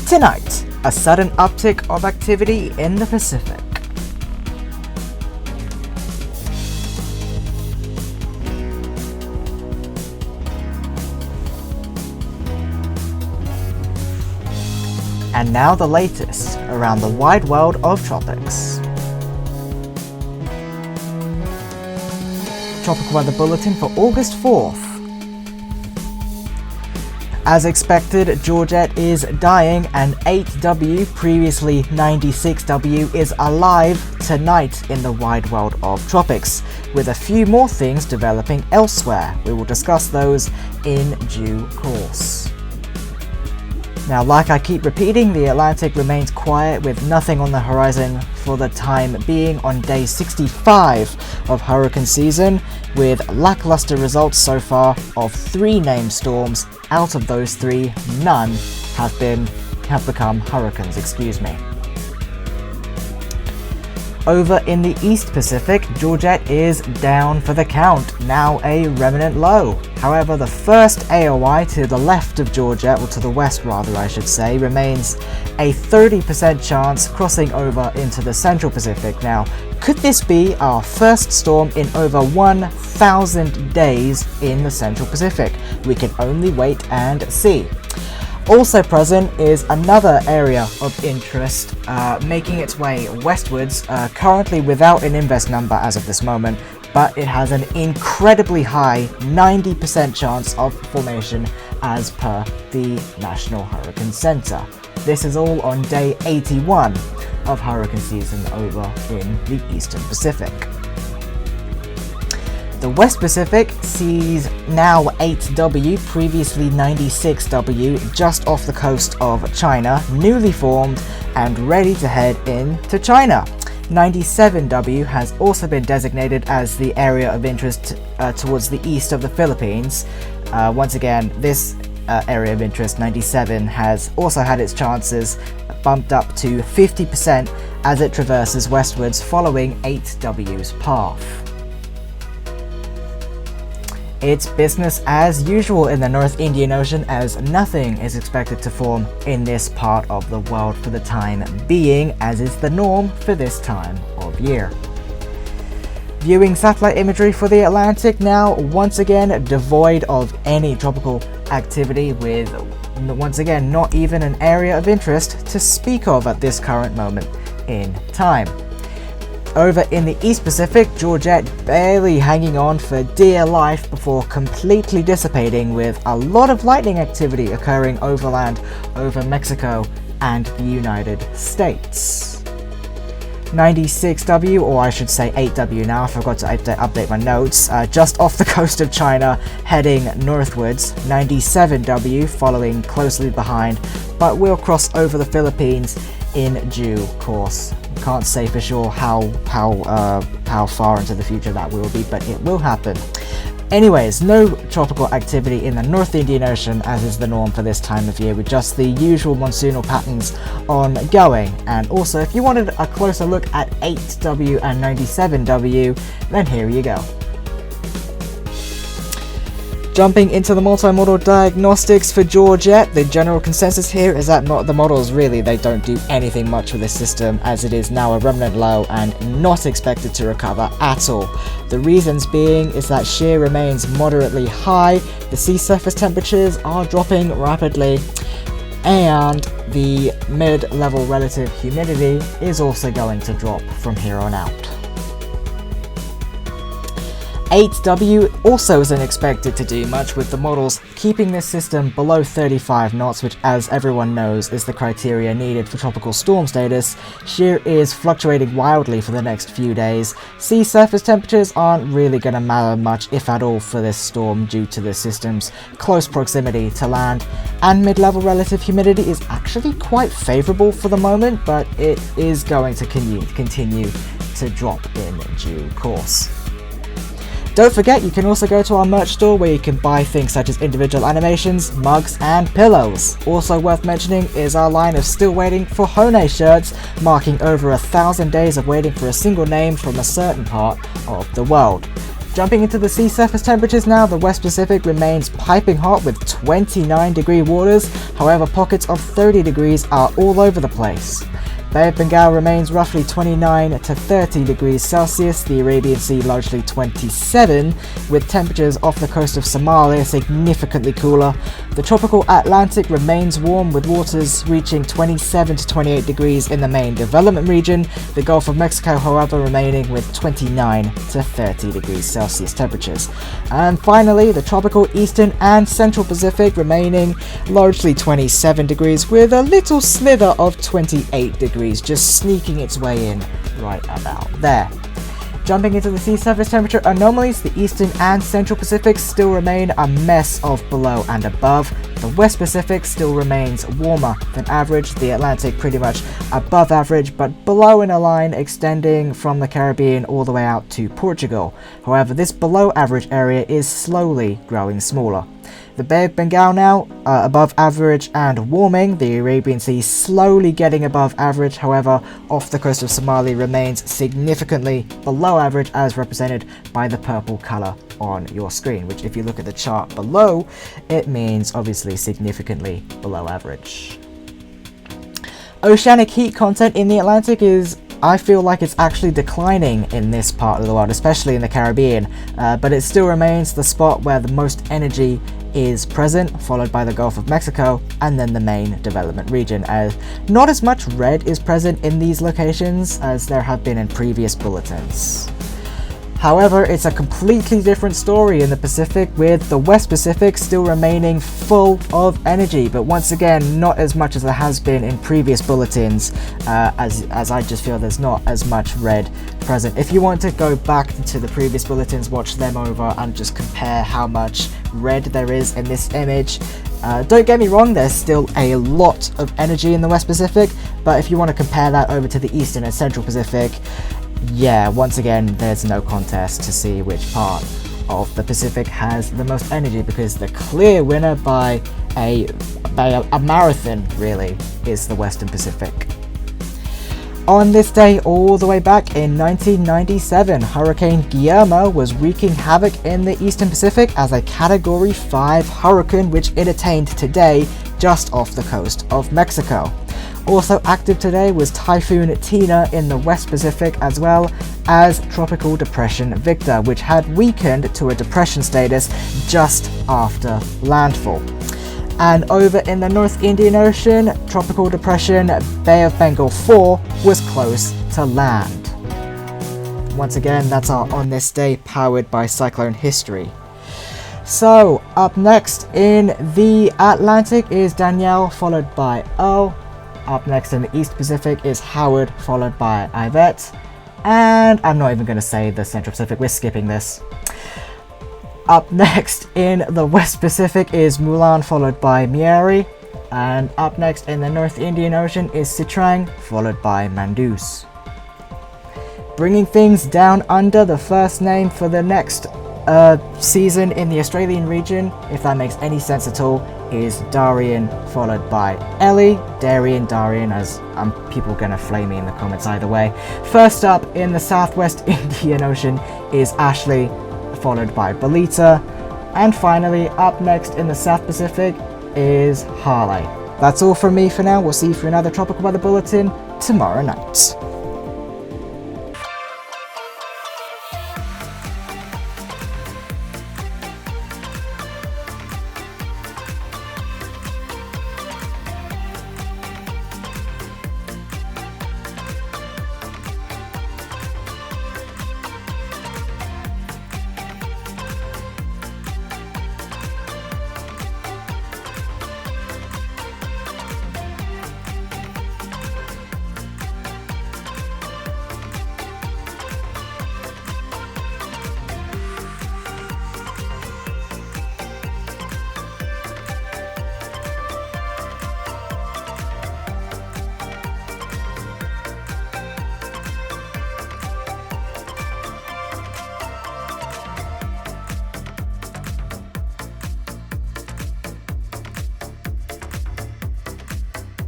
Tonight, a sudden uptick of activity in the Pacific. And now the latest around the wide world of tropics. Tropical Weather Bulletin for August 4th. As expected, Georgette is dying and 8W, previously 96W, is alive tonight in the wide world of tropics, with a few more things developing elsewhere. We will discuss those in due course. Now, like I keep repeating, the Atlantic remains quiet with nothing on the horizon for the time being on day 65 of hurricane season, with lackluster results so far of 3 named storms. Out of those 3, none have become hurricanes, Over in the East Pacific, Georgette is down for the count, now a remnant low. However, the first AOI to the left of Georgette, or to the west rather I should say, remains a 30% chance crossing over into the Central Pacific. Now, could this be our first storm in over 1,000 days in the Central Pacific? We can only wait and see. Also present is another area of interest making its way westwards, currently without an inverse number as of this moment, but it has an incredibly high 90% chance of formation as per the National Hurricane Center. This is all on day 81 of hurricane season over in the Eastern Pacific. The West Pacific sees now 8W, previously 96W, just off the coast of China, newly formed and ready to head into China. 97W has also been designated as the area of interest towards the east of the Philippines. Once again, this area of interest, 97, has also had its chances bumped up to 50% as it traverses westwards following 8W's path. It's business as usual in the North Indian Ocean, as nothing is expected to form in this part of the world for the time being, as is the norm for this time of year. Viewing satellite imagery for the Atlantic now, once again devoid of any tropical activity, with once again not even an area of interest to speak of at this current moment in time. Over in the East Pacific, Georgette barely hanging on for dear life before completely dissipating, with a lot of lightning activity occurring overland over Mexico and the United States. 96W, or I should say 8W now, I forgot to update my notes, just off the coast of China heading northwards. 97W following closely behind, but will cross over the Philippines in due course. Can't say for sure how far into the future that will be, but it will happen. Anyways, no tropical activity in the North Indian Ocean, as is the norm for this time of year, with just the usual monsoonal patterns ongoing. And also, if you wanted a closer look at 8W and 97W, then here you go. Jumping into the multi-model diagnostics for Georgette, the general consensus here is that the models really, they don't do anything much with this system, as it is now a remnant low and not expected to recover at all. The reasons being is that shear remains moderately high, the sea surface temperatures are dropping rapidly, and the mid-level relative humidity is also going to drop from here on out. 8W also isn't expected to do much, with the models keeping this system below 35 knots, which, as everyone knows, is the criteria needed for tropical storm status. Shear is fluctuating wildly for the next few days. Sea surface temperatures aren't really going to matter much, if at all, for this storm due to the system's close proximity to land, and mid-level relative humidity is actually quite favourable for the moment, but it is going to continue to drop in due course. Don't forget, you can also go to our merch store where you can buy things such as individual animations, mugs, and pillows. Also worth mentioning is our line of Still Waiting for Hone shirts, marking over 1,000 days of waiting for a single name from a certain part of the world. Jumping into the sea surface temperatures now, the West Pacific remains piping hot with 29-degree waters, however pockets of 30 degrees are all over the place. Bay of Bengal remains roughly 29 to 30 degrees Celsius, the Arabian Sea largely 27, with temperatures off the coast of Somalia significantly cooler. The tropical Atlantic remains warm with waters reaching 27 to 28 degrees in the main development region, the Gulf of Mexico however remaining with 29 to 30 degrees Celsius temperatures. And finally, the tropical Eastern and Central Pacific remaining largely 27 degrees with a little slither of 28 degrees just sneaking its way in right about there. Jumping into the sea surface temperature anomalies, the Eastern and Central Pacific still remain a mess of below and above. The West Pacific still remains warmer than average, the Atlantic pretty much above average but below in a line extending from the Caribbean all the way out to Portugal. However, this below average area is slowly growing smaller. The Bay of Bengal now above average and warming, the Arabian Sea slowly getting above average, however off the coast of Somalia remains significantly below average as represented by the purple colour on your screen, which if you look at the chart below, it means obviously significantly below average. Oceanic heat content in the Atlantic I feel like it's actually declining in this part of the world, especially in the Caribbean, but it still remains the spot where the most energy is present, followed by the Gulf of Mexico and then the main development region, as not as much red is present in these locations as there have been in previous bulletins. However, it's a completely different story in the Pacific, with the West Pacific still remaining full of energy, but once again not as much as there has been in previous bulletins, as I just feel there's not as much red present. If you want to go back to the previous bulletins, watch them over and just compare how much red there is in this image. Don't get me wrong, there's still a lot of energy in the West Pacific, but if you want to compare that over to the Eastern and Central Pacific, yeah, once again, there's no contest to see which part of the Pacific has the most energy, because the clear winner by a marathon really is the Western Pacific. On this day all the way back in 1997, Hurricane Guillermo was wreaking havoc in the Eastern Pacific as a Category 5 hurricane, which it attained today just off the coast of Mexico. Also active today was Typhoon Tina in the West Pacific, as well as Tropical Depression Victor, which had weakened to a depression status just after landfall. And over in the North Indian Ocean, Tropical Depression Bay of Bengal 4 was close to land. Once again, that's our On This Day powered by Cyclone History. So, up next in the Atlantic is Danielle, followed by O. Up next in the East Pacific is Howard, followed by Yvette. And I'm not even going to say the Central Pacific, we're skipping this. Up next in the West Pacific is Mulan, followed by Mieri. And up next in the North Indian Ocean is Sitrang, followed by Mandus. Bringing things down under, the first name for the next season in the Australian region, if that makes any sense at all, is Darian, followed by Ellie. Darian, as people are going to flame me in the comments either way. First up in the Southwest Indian Ocean is Ashley, followed by Belita. And finally, up next in the South Pacific is Harley. That's all from me for now. We'll see you for another Tropical Weather Bulletin tomorrow night.